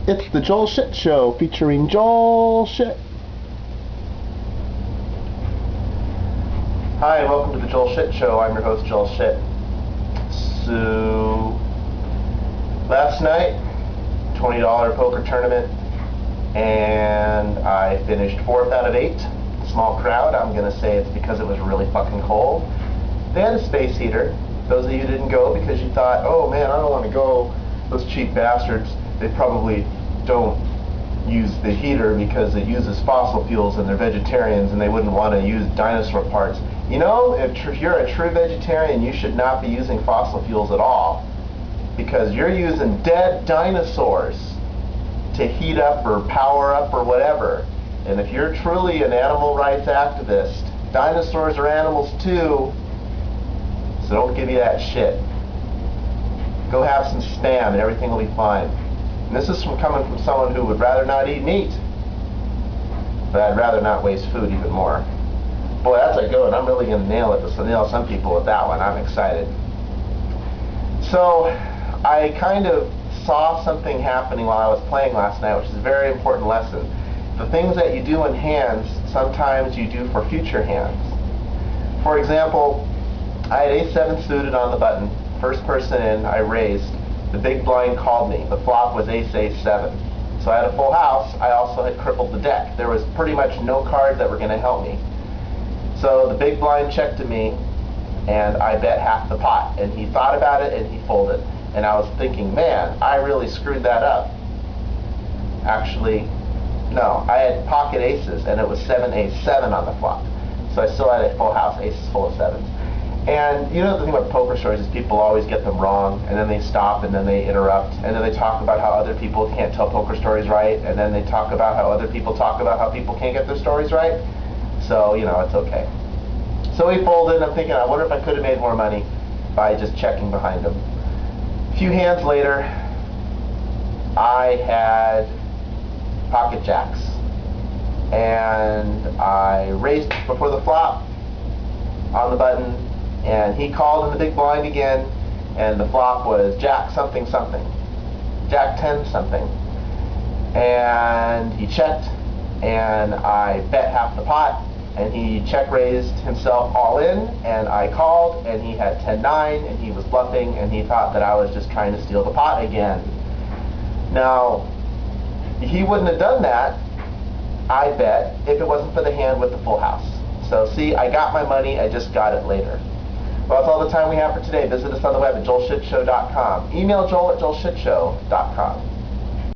It's the Joel Shit Show featuring Joel Shit. Hi, and welcome to the Joel Shit Show. I'm your host, Joel Shit. So, last night, $20 poker tournament, and I finished 4th out of 8. Small crowd. I'm going to say it's because it was really fucking cold. They had a space heater. Those of you who didn't go because you thought, oh man, I don't want to go. Those cheap bastards, they probably don't use the heater because it uses fossil fuels and they're vegetarians and they wouldn't want to use dinosaur parts. You know, if you're a true vegetarian, you should not be using fossil fuels at all because you're using dead dinosaurs to heat up or power up or whatever. And if you're truly an animal rights activist, dinosaurs are animals too, so don't give you that shit. Go have some Spam and everything will be fine. And this is coming from someone who would rather not eat meat, but I'd rather not waste food even more. Boy, that's a good one. I'm really going to nail some people with that one. I'm excited. So, I kind of saw something happening while I was playing last night, which is a very important lesson. The things that you do in hands, sometimes you do for future hands. For example, I had ace-7 suited on the button. First person in, I raised. The big blind called me. The flop was ace-7. So I had a full house. I also had crippled the deck. There was pretty much no cards that were going to help me. So the big blind checked to me, and I bet half the pot. And he thought about it, and he folded. And I was thinking, man, I really screwed that up. Actually, no. I had pocket aces, and it was 7-ace-7 on the flop. So I still had a full house, aces full of 7s. And you know the thing about poker stories is people always get them wrong, and then they stop, and then they interrupt, and then they talk about how other people can't tell poker stories right, and then they talk about how other people talk about how people can't get their stories right. So, you know, it's okay. So he folded, and I'm thinking, I wonder if I could have made more money by just checking behind him. A few hands later, I had pocket jacks, and I raised before the flop on the button, and he called in the big blind again, and the flop was jack something something, jack 10 something, and he checked, and I bet half the pot, and he check raised himself all in, and I called, and he had 10-9, and he was bluffing, and he thought that I was just trying to steal the pot again. Now, he wouldn't have done that, I bet, if it wasn't for the hand with the full house. So see, I got my money, I just got it later. Well, that's all the time we have for today. Visit us on the web at joelshitshow.com. Email Joel at joelshitshow.com.